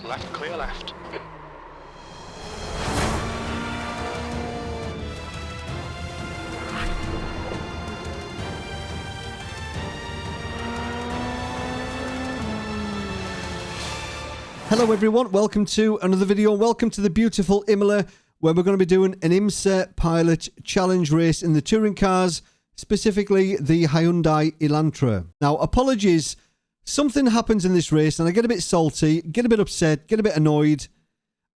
Left, clear left. Hello everyone, welcome to another video. Welcome to the beautiful Imola, where we're going to be doing an IMSA Pilot Challenge race in the touring cars, specifically the Hyundai Elantra. Now, apologies, something happens in this race and I get a bit salty, get a bit upset, get a bit annoyed,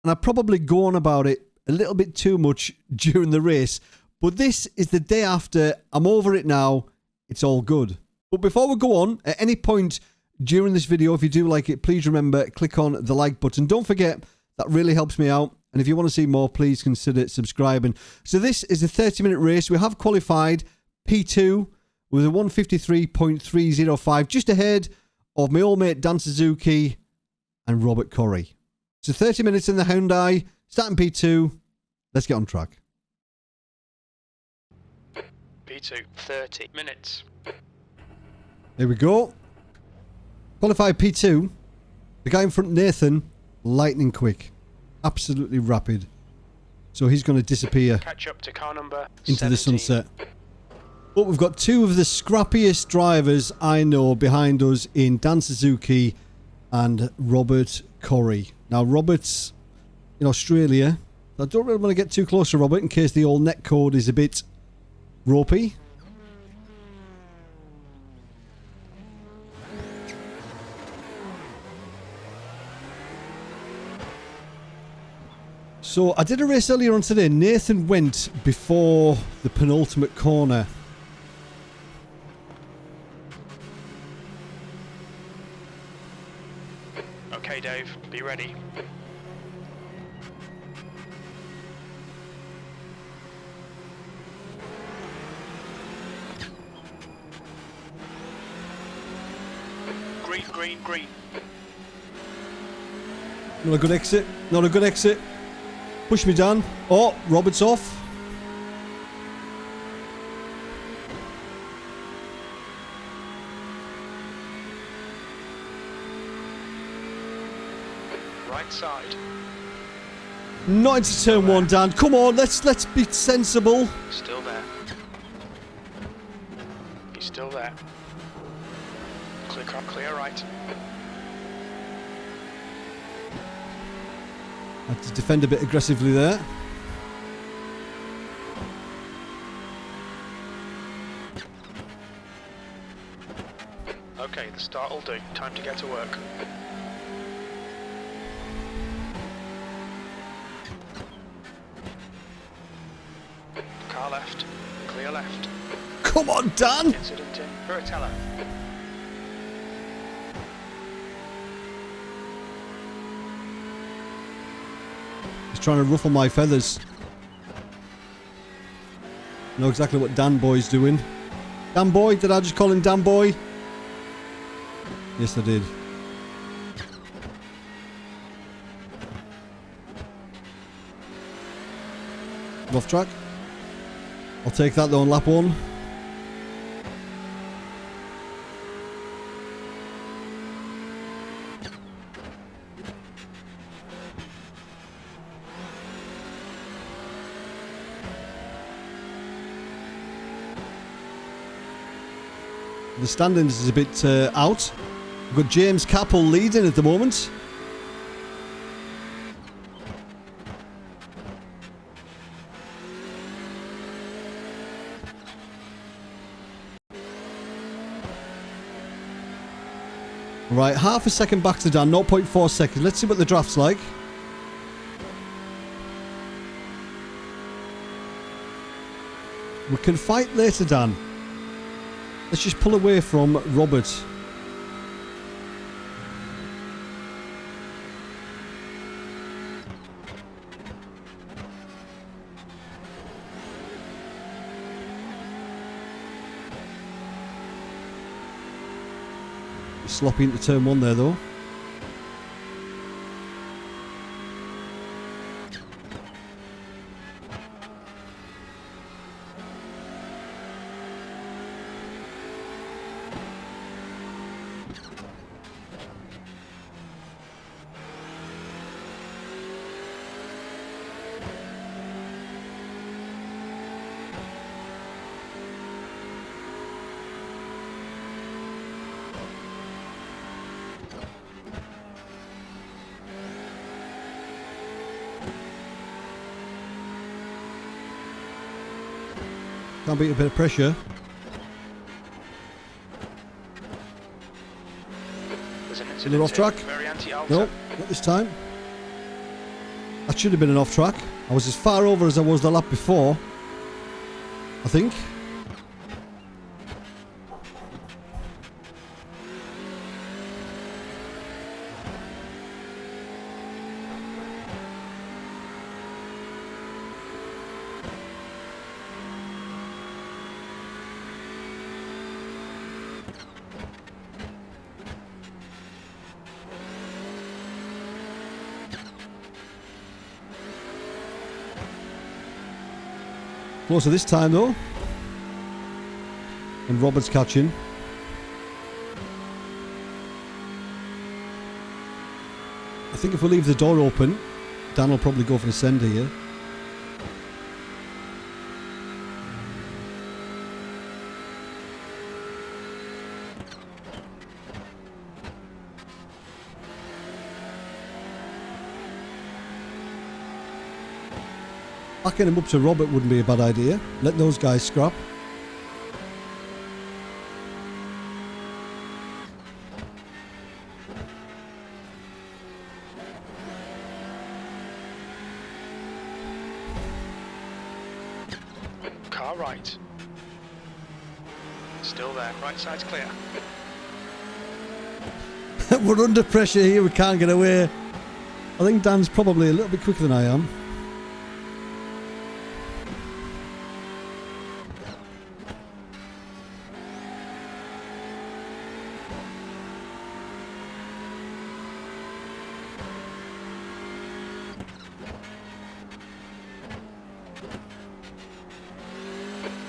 and I probably go on about it a little bit too much during the race. But this is the day after, I'm over it now, it's all good. But before we go on, at any point during this video, if you do like it, please remember, click on the like button. Don't forget, that really helps me out. And if you want to see more, please consider subscribing. So this is a 30-minute race. We have qualified P2 with a 153.305, just ahead of my old mate Dan Suzuki and Robert Corey. So 30 minutes in the Hyundai, starting P2. Let's get on track. P2, 30 minutes. Here we go. Qualified P2. The guy in front, Nathan, lightning quick. Absolutely rapid. So he's going to disappear Catch up to car number into 17. the sunset. But we've got two of the scrappiest drivers I know behind us in Dan Suzuki and Robert Corey. Now, Robert's in Australia. I don't really want to get too close to Robert in case the old net code is a bit ropey. So I did a race earlier on today. Nathan went before the penultimate corner. Okay, Dave, be ready. Green, green, green. Not a good exit. Not a good exit. Push me down. Oh, Robert's off. Right side. Not into turn one, Dan. Come on, let's be sensible. Still there. He's still there. Click on clear right. Had to defend a bit aggressively there. Okay, the start will do. Time to get to work. Car left. Clear left. Come on, Dan. Incident in Veritella. He's trying to ruffle my feathers. Know exactly what Dan Boy's doing. Dan Boy? Did I just call him Dan Boy? Yes, I did. Off track. I'll take that though on lap one. The standings is a bit out. We've got James Capel leading at the moment. Right, half a second back to Dan, 0.4 seconds. Let's see what the draft's like. We can fight later, Dan. Let's just pull away from Robert. Sloppy into turn one there, though. Can't beat a bit of pressure. There's an They're incident off track. here, very anti-alto. No, not this time. That should have been an off track. I was as far over as I was the lap before, I think. Closer this time though. And Robert's catching. I think if we leave the door open, Dan will probably go for the sender here. Backing him up to Robert wouldn't be a bad idea. Let those guys scrap. Car right. Still there. Right side's clear. We're under pressure here. We can't get away. I think Dan's probably a little bit quicker than I am.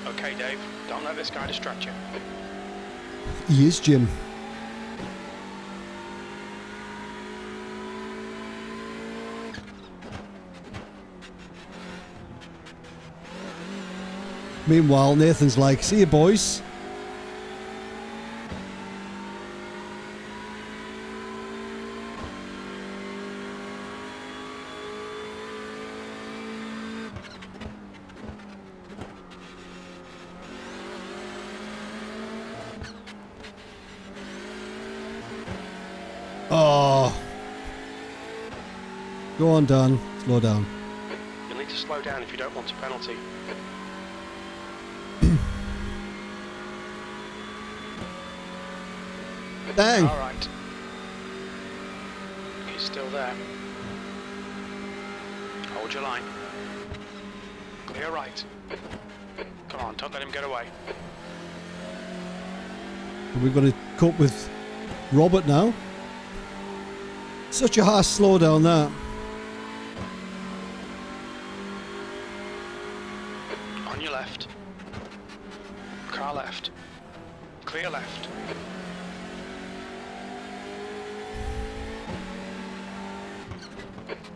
Okay, Dave. Don't let this guy distract you. He is, Jim. Meanwhile, Nathan's like, see you boys. Oh. Go on, Dan. Slow down. You'll need to slow down if you don't want a penalty. Dang. All right. He's still there. Hold your line. Clear right. Come on, don't let him get away. We're going to cope with Robert now. Such a harsh slowdown there. On your left. Car left. Clear left.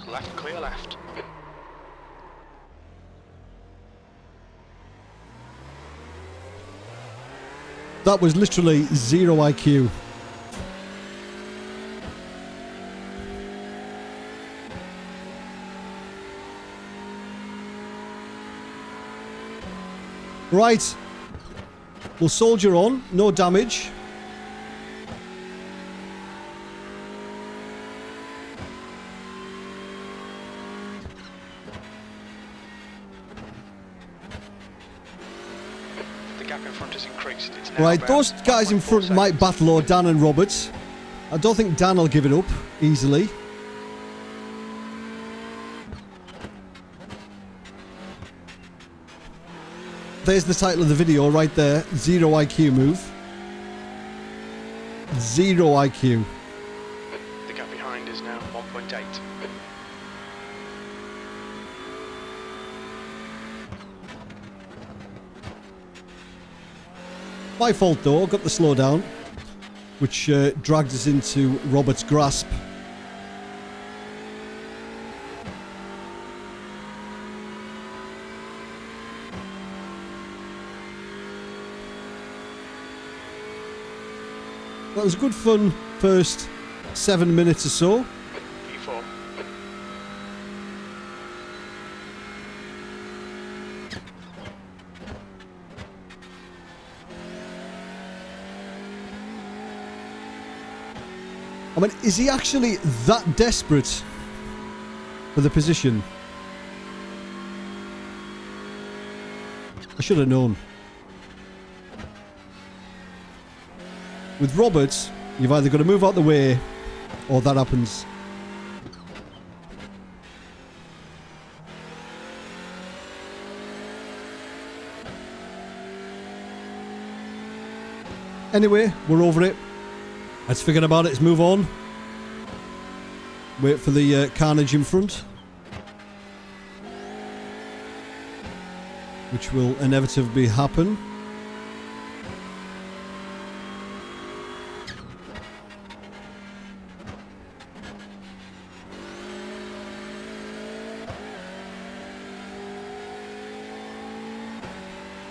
Left, clear left. That was literally zero IQ. Right. We'll soldier on. No damage. The gap in front has increased. It's now Right, about those guys in 1.4 front might seconds. battle Dan and Roberts. I don't think Dan will give it up easily. There's the title of the video right there. Zero IQ move. Zero IQ. The gap behind is now 1.8. My fault though, got the slowdown, which dragged us into Robert's grasp. That was good fun first 7 minutes or so. P4. I mean, is he actually that desperate for the position? I should have known. With Roberts, you've either got to move out the way or that happens. Anyway, we're over it. Let's forget about it. Let's move on. Wait for the carnage in front, which will inevitably happen.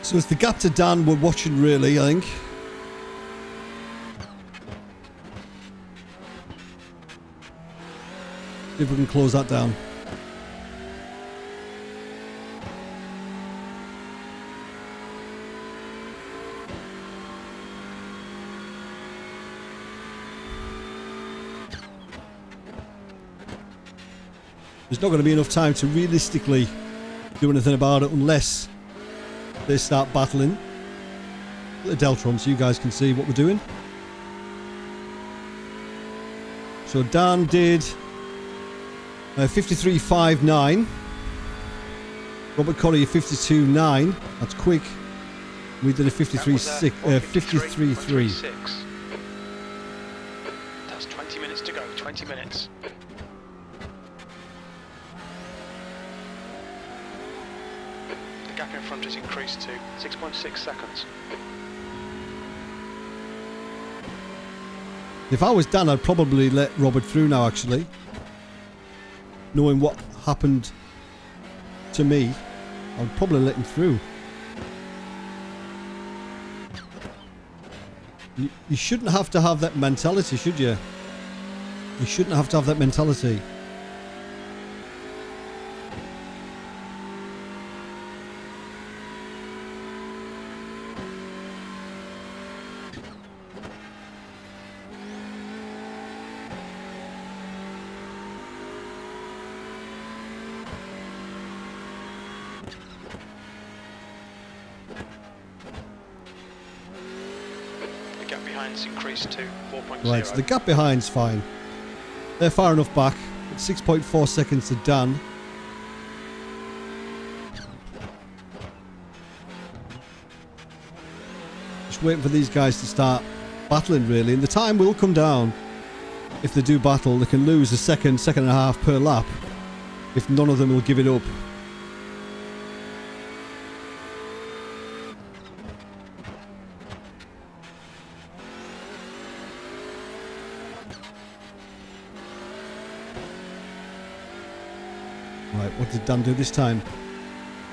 So it's the gap to Dan we're watching, really, I think. See if we can close that down. There's not going to be enough time to realistically do anything about it unless they start battling. The Deltron, so you guys can see what we're doing. So Dan did 53.59. Robert Corrie 52.9. That's quick. We did a 53.6. 53.3. That's 20 minutes to go. 20 minutes. The gap in front has increased to 6.6 seconds. If I was Dan, I'd probably let Robert through now, actually. Knowing what happened to me, I'd probably let him through. You shouldn't have to have that mentality, should you? You shouldn't have to have that mentality. Increased to 4.0. Right, so the gap behind's fine. They're far enough back. It's 6.4 seconds to Dan. Just waiting for these guys to start battling, really. And the time will come down. If they do battle, they can lose a second and a half per lap if none of them will give it up. Right, what did Dan do this time?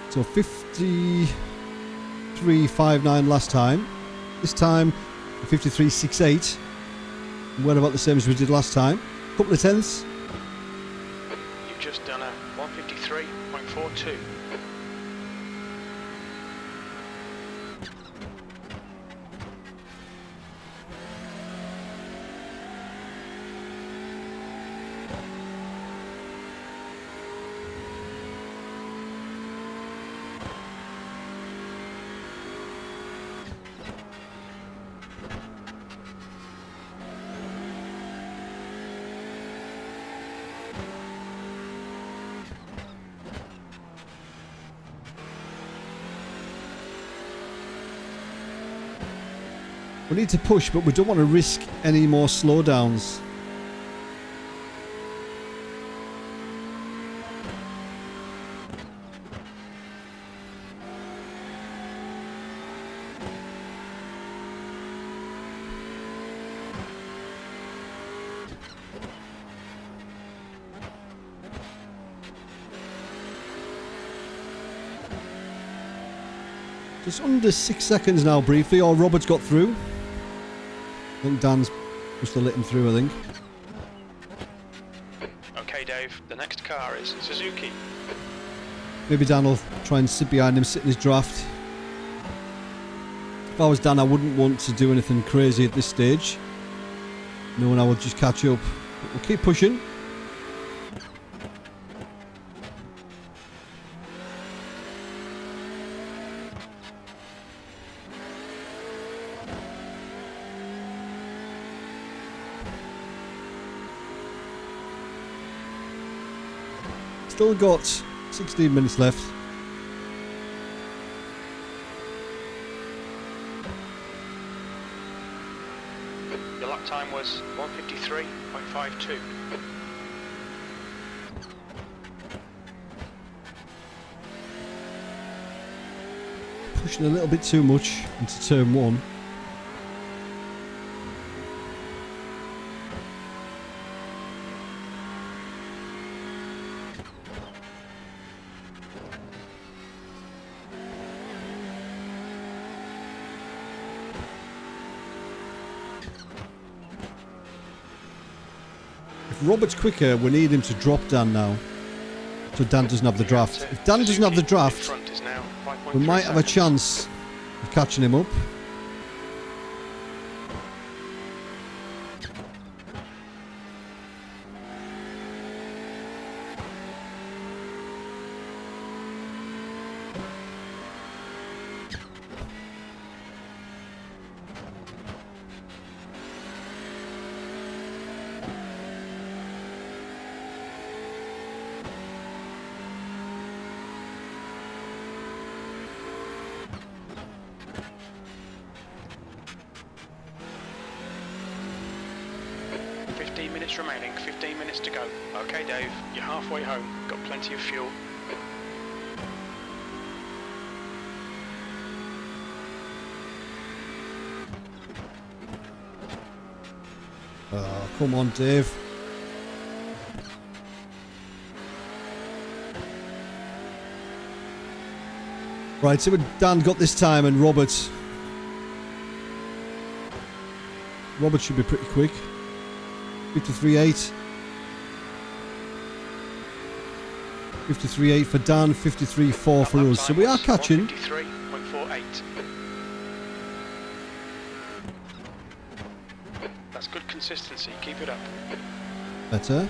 So 53.59 last time. This time 53.68. We're about the same as we did last time. Couple of tenths. You've just done a 153.42. We need to push, but we don't want to risk any more slowdowns. Just under 6 seconds now, briefly, or Robert's got through. I think Dan's must have let him through, I think. Okay, Dave, the next car is Suzuki. Maybe Dan will try and sit behind him, sit in his draft. If I was Dan, I wouldn't want to do anything crazy at this stage. No one I will just catch up. But we'll keep pushing. Still got 16 minutes left. Your lap time was 1:53.52. Pushing a little bit too much into turn 1. If Robert's quicker, we need him to drop Dan now. So Dan doesn't have the draft. If Dan doesn't have the draft, we might have a chance of catching him up. Minutes remaining, 15 minutes to go. Okay, Dave, you're halfway home. Got plenty of fuel. Oh, come on, Dave. Right, see what Dan got this time, and Robert should be pretty quick. 53.8. 53.8 for Dan, 53.4 for us. So we are catching. 53.48. That's good consistency. Keep it up. Better.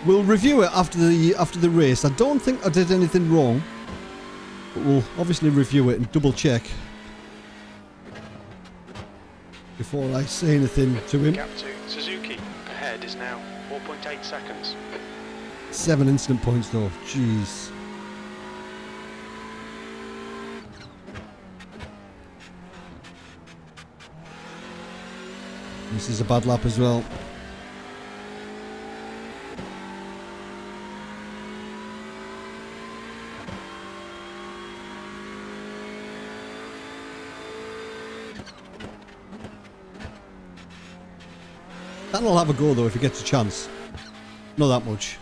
We'll review it after the race. I don't think I did anything wrong, but we'll obviously review it and double check before I say anything to him. Gap to Suzuki ahead is now 4.8 seconds. 7 incident points though. Jeez. This is a bad lap as well. I'll have a go though if he gets a chance. Not that much.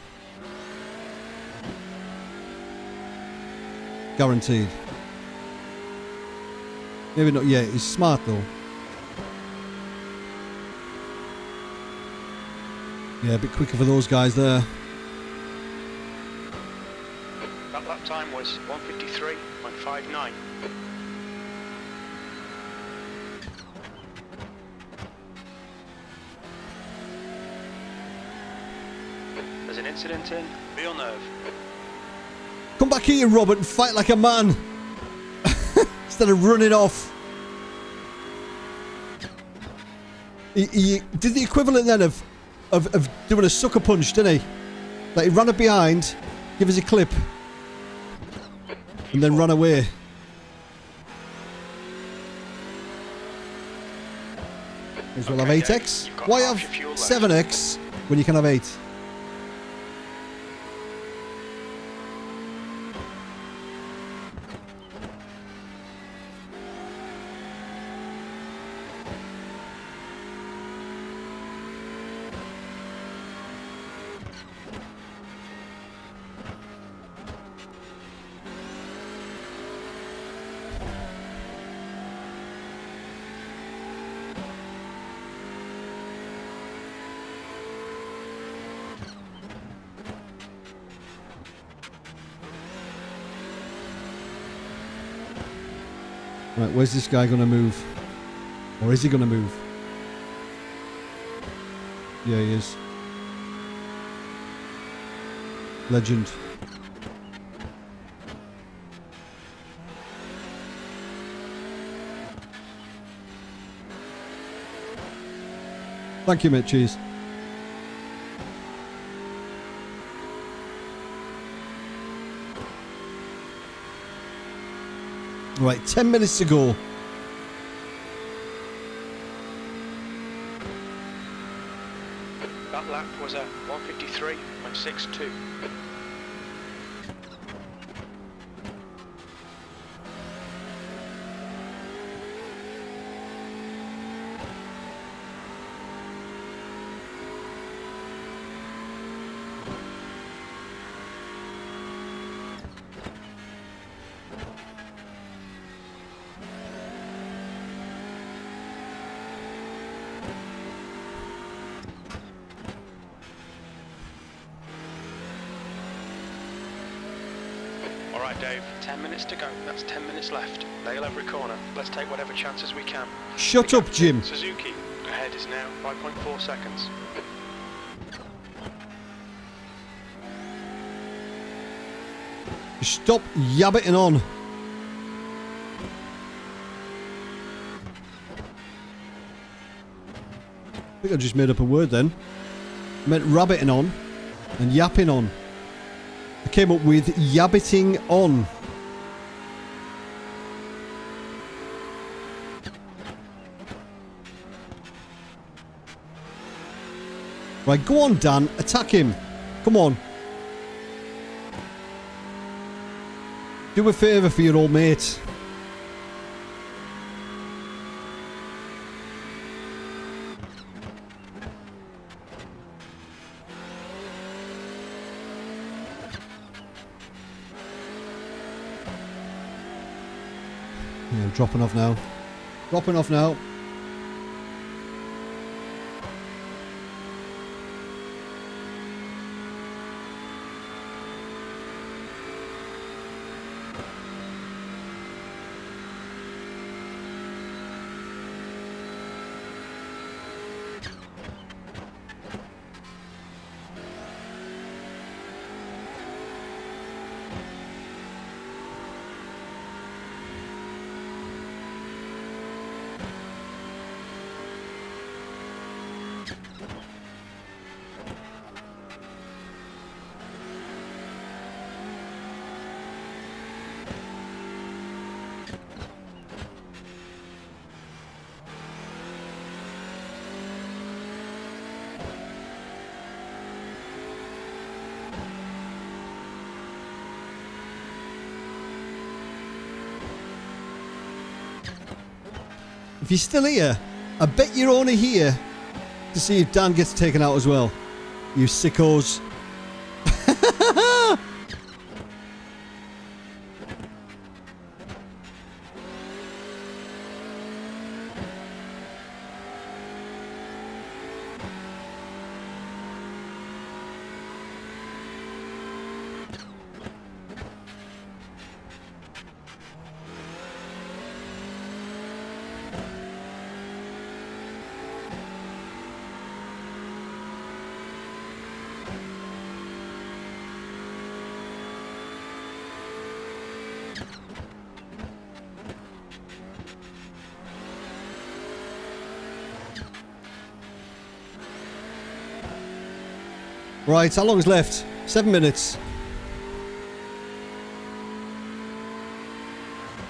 Guaranteed. Maybe not yet. He's smart though. Yeah, a bit quicker for those guys there. That lap time was 1:53.59. There's an incident in Villeneuve. Come back here, Robert, and fight like a man. Instead of running off. He did the equivalent then of doing a sucker punch, didn't he? Like he ran up behind, give us a clip, and then run away. May as well have 8x. Why have 7x when you can have 8? Right, where's this guy going to move? Or is he going to move? Yeah, he is. Legend. Thank you, mate. Cheers. Right, 10 minutes to go. That lap was a 153.62. Alright Dave, 10 minutes to go. That's 10 minutes left. Nail every corner. Let's take whatever chances we can. Shut up, Jim. Suzuki, ahead is now 5.4 seconds. Stop yabbiting on. I think I just made up a word then. I meant rabbiting on and yapping on. I came up with yabbiting on. Right, go on, Dan. Attack him. Come on. Do a favour for your old mate. Yeah, dropping off now. Dropping off now. If you're still here, I bet you're only here to see if Dan gets taken out as well. You sickos. Right, how long is left? 7 minutes.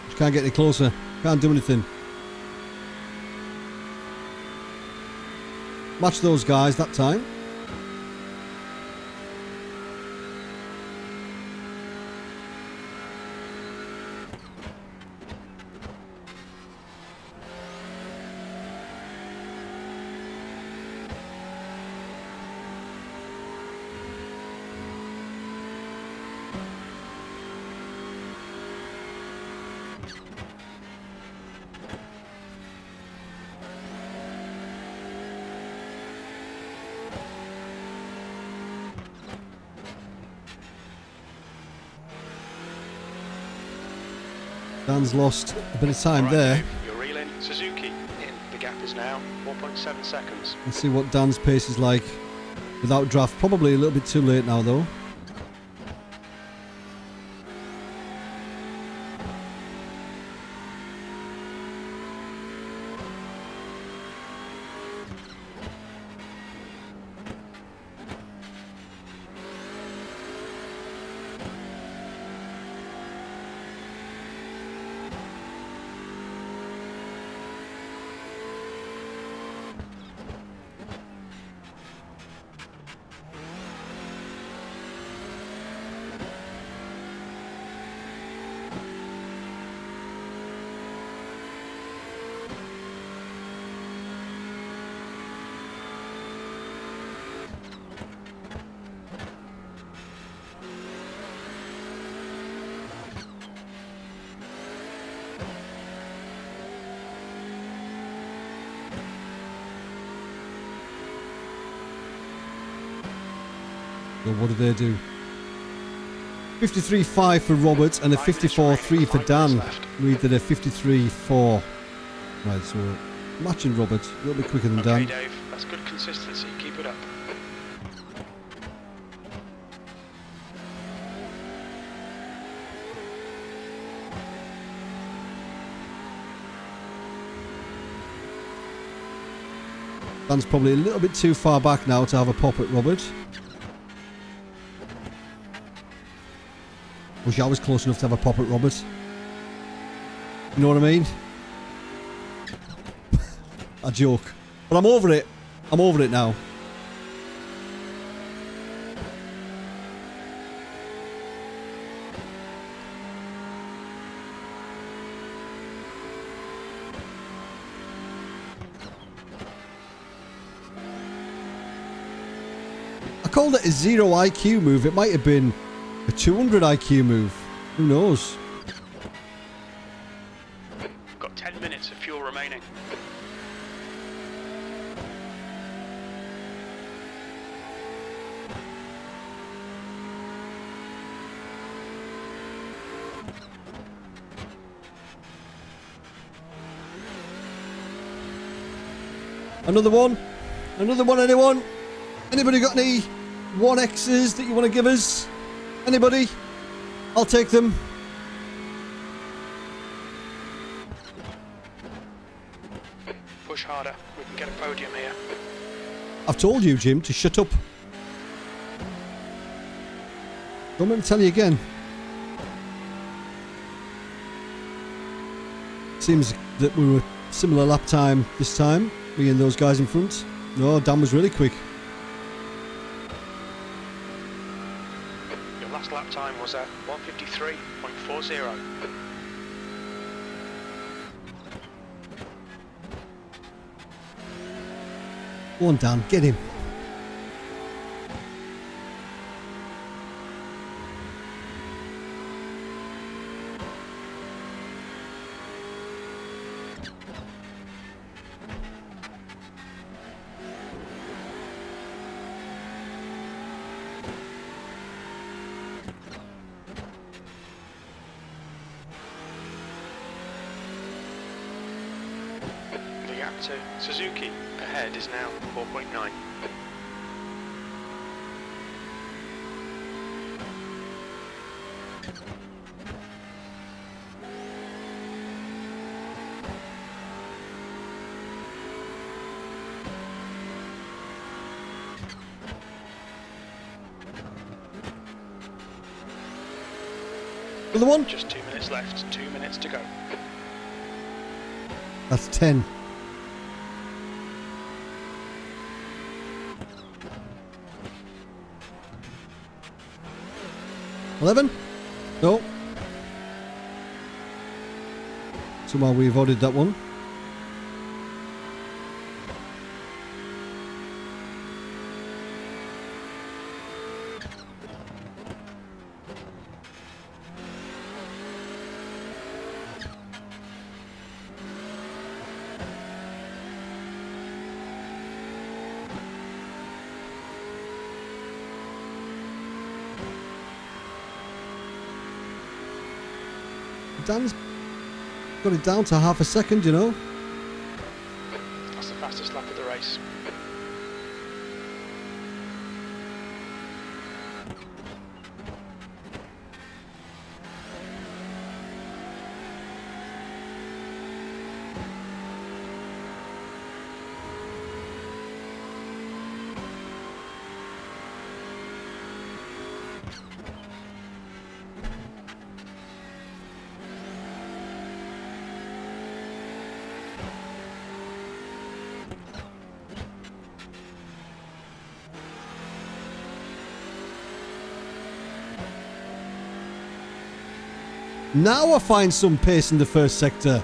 Just can't get any closer. Can't do anything. Match those guys that time. Dan's lost a bit of time All right, there. Dave, you're reeling. Suzuki in. The gap is now 4.7 seconds. Let's see what Dan's pace is like without draft. Probably a little bit too late now, though. So what did they do? 53.5 for Robert and a 54.3 for Dan. We did a 53.4. Right, so matching Robert. A little bit quicker than Dan. Okay, Dave, that's good consistency. Keep it up. Dan's probably a little bit too far back now to have a pop at Robert. Wish I was close enough to have a pop at Robert. You know what I mean? I joke. But I'm over it. I'm over it now. I called it a 0 IQ move. It might have been a 200 IQ move. Who knows? Got 10 minutes of fuel remaining. Another one? Another one, anyone? Anybody got any 1Xs that you want to give us? Anybody? I'll take them. Push harder. We can get a podium here. I've told you, Jim, to shut up. Don't let me tell you again. Seems that we were similar lap time this time, me and those guys in front. No, Dan was really quick. Your last lap time was at 1:53.40. Go on, Dan, get him. The gap to Suzuki ahead is now 4.9. Another one? Just 2 minutes left. 2 minutes to go. That's 10. $11? No. Somehow we avoided that one. Dan's got it down to half a second, you know. That's the fastest lap of the race. Now I find some pace in the first sector.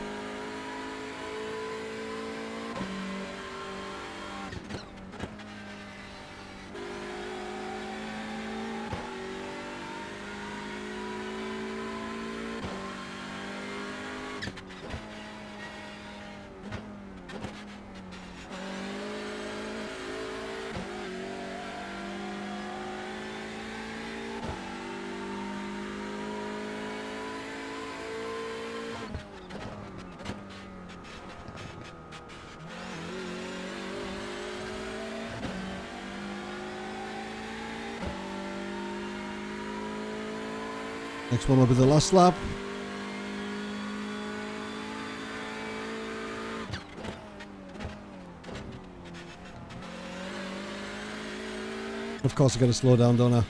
Next one will be the last lap. Of course I gotta slow down, don't I?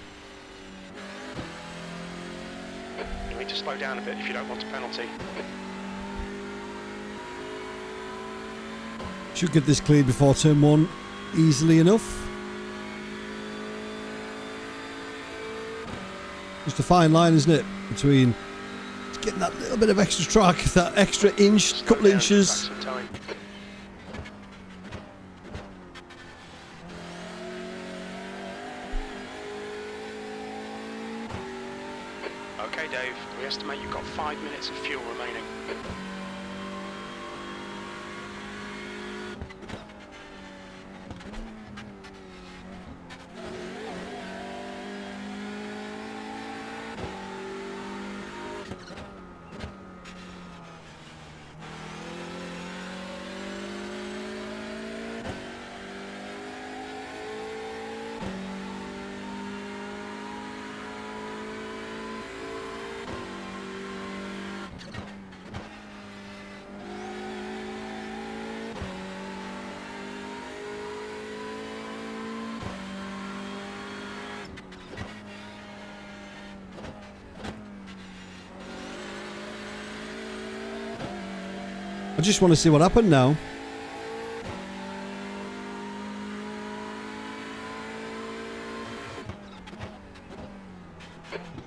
You need to slow down a bit if you don't want a penalty. Should get this cleared before turn 1 easily enough. Just a fine line, isn't it, between getting that little bit of extra track, that extra inch, couple of inches. Okay, Dave, we estimate you've got 5 minutes of fuel remaining. I just want to see what happened now.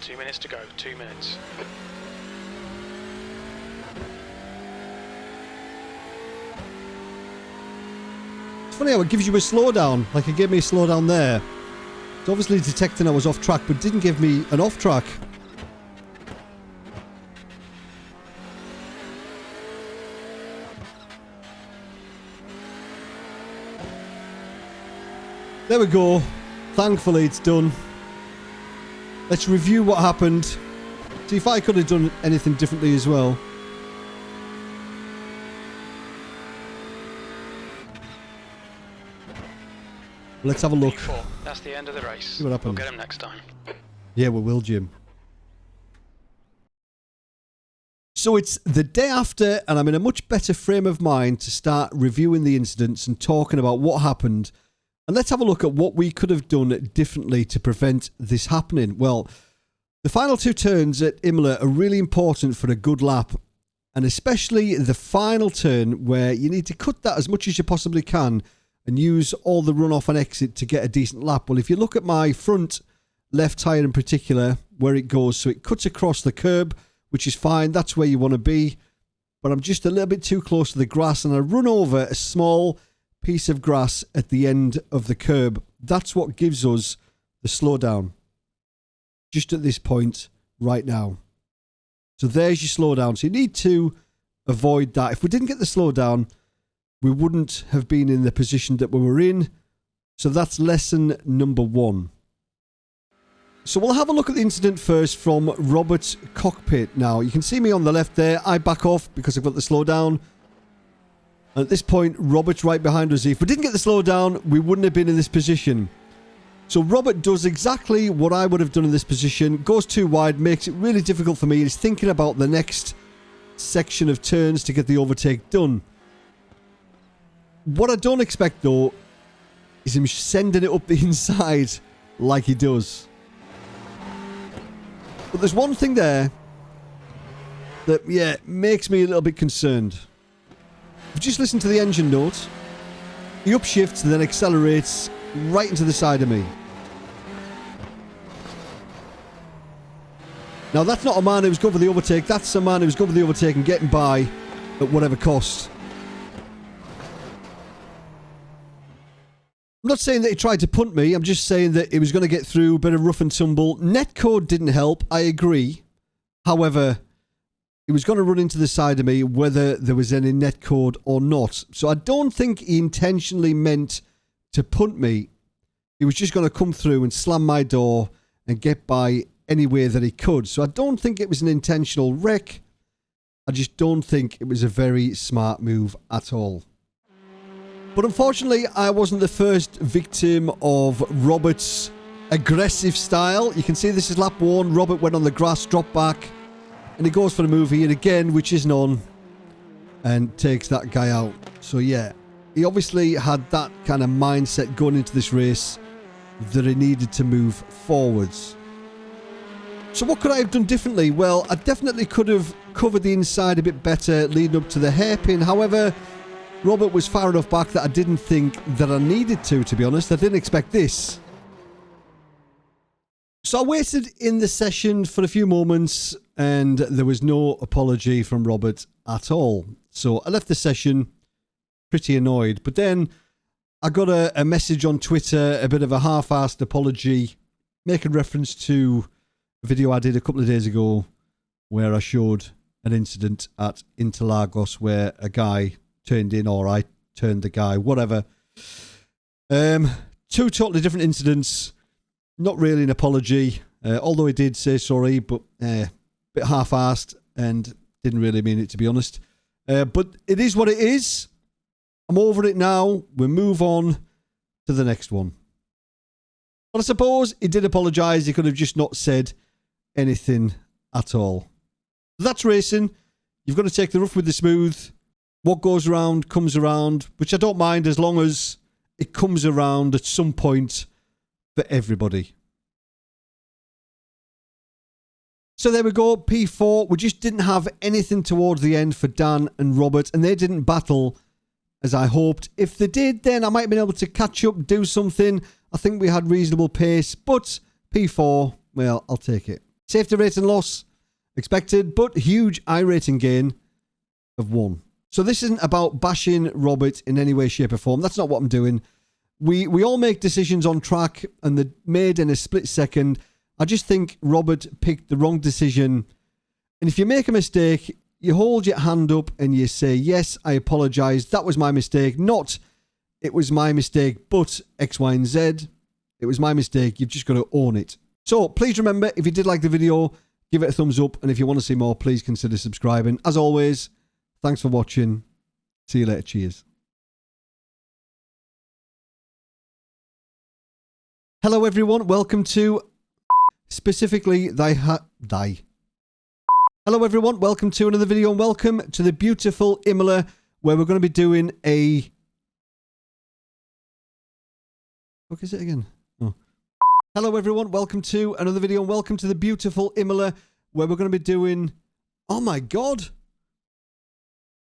Two minutes to go, 2 minutes. It's funny how it gives you a slowdown, like it gave me a slowdown there. It's obviously detecting I was off track, but didn't give me an off track. There we go. Thankfully it's done. Let's review what happened. See if I could have done anything differently as well. Let's have a look. P4. That's the end of the race. See what happens. We'll get him next time. Yeah, we will, Jim. So it's the day after, and I'm in a much better frame of mind to start reviewing the incidents and talking about what happened. And let's have a look at what we could have done differently to prevent this happening. Well, the final 2 turns at Imola are really important for a good lap. And especially the final turn where you need to cut that as much as you possibly can and use all the runoff and exit to get a decent lap. Well, if you look at my front left tyre in particular, where it goes, so it cuts across the curb, which is fine. That's where you want to be. But I'm just a little bit too close to the grass and I run over a small piece of grass at the end of the curb. That's what gives us the slowdown. Just at this point right now. So there's your slowdown. So you need to avoid that. If we didn't get the slowdown, we wouldn't have been in the position that we were in. So that's lesson number 1. So we'll have a look at the incident first from Robert's cockpit. Now, you can see me on the left there. I back off because I've got the slow down. And at this point, Robert's right behind us. If we didn't get the slow down, we wouldn't have been in this position. So Robert does exactly what I would have done in this position. Goes too wide, makes it really difficult for me. He's thinking about the next section of turns to get the overtake done. What I don't expect, though, is him sending it up the inside like he does. But there's one thing there that, yeah, makes me a little bit concerned. If you just listen to the engine note, he upshifts and then accelerates right into the side of me. Now, that's not a man who's going for the overtake. That's a man who's going for the overtake and getting by at whatever cost. I'm not saying that he tried to punt me. I'm just saying that he was going to get through a bit of rough and tumble. Netcode didn't help. I agree. However, he was going to run into the side of me whether there was any netcode or not. So I don't think he intentionally meant to punt me. He was just going to come through and slam my door and get by any way that he could. So I don't think it was an intentional wreck. I just don't think it was a very smart move at all. But unfortunately, I wasn't the first victim of Robert's aggressive style. You can see this is lap 1. Robert went on the grass, dropped back, and he goes for the move here again, which isn't on, and takes that guy out. So yeah, he obviously had that kind of mindset going into this race that he needed to move forwards. So what could I have done differently? Well, I definitely could have covered the inside a bit better leading up to the hairpin. However, Robert was far enough back that I didn't think that I needed to be honest. I didn't expect this. So I waited in the session for a few moments and there was no apology from Robert at all. So I left the session pretty annoyed. But then I got a message on Twitter, a bit of a half-assed apology, making reference to a video I did a couple of days ago where I showed an incident at Interlagos where a guy turned in, or I turned the guy, whatever. Two totally different incidents. Not really an apology, although he did say sorry, but a bit half-assed and didn't really mean it, to be honest. But it is what it is. I'm over it now. We'll move on to the next one. But I suppose he did apologise. He could have just not said anything at all. That's racing. You've got to take the rough with the smooth. What goes around comes around, which I don't mind as long as it comes around at some point for everybody. So there we go, P4. We just didn't have anything towards the end for Dan and Robert, and they didn't battle as I hoped. If they did, then I might have been able to catch up, do something. I think we had reasonable pace, but P4, well, I'll take it. Safety rating loss expected, but huge iRacing gain of 1. So this isn't about bashing Robert in any way, shape or form. That's not what I'm doing. We all make decisions on track and they're made in a split second. I just think Robert picked the wrong decision. And if you make a mistake, you hold your hand up and you say, yes, I apologise. That was my mistake. Not, it was my mistake, but X, Y, and Z. It was my mistake. You've just got to own it. So please remember, if you did like the video, give it a thumbs up. And if you want to see more, please consider subscribing. As always, thanks for watching. See you later. Cheers. Hello, everyone. Welcome to specifically Hello, everyone. Welcome to another video and welcome to the beautiful Imola where we're going to be doing a... What is it again? Oh. Hello, everyone. Welcome to another video and welcome to the beautiful Imola where we're going to be doing... Oh, my God.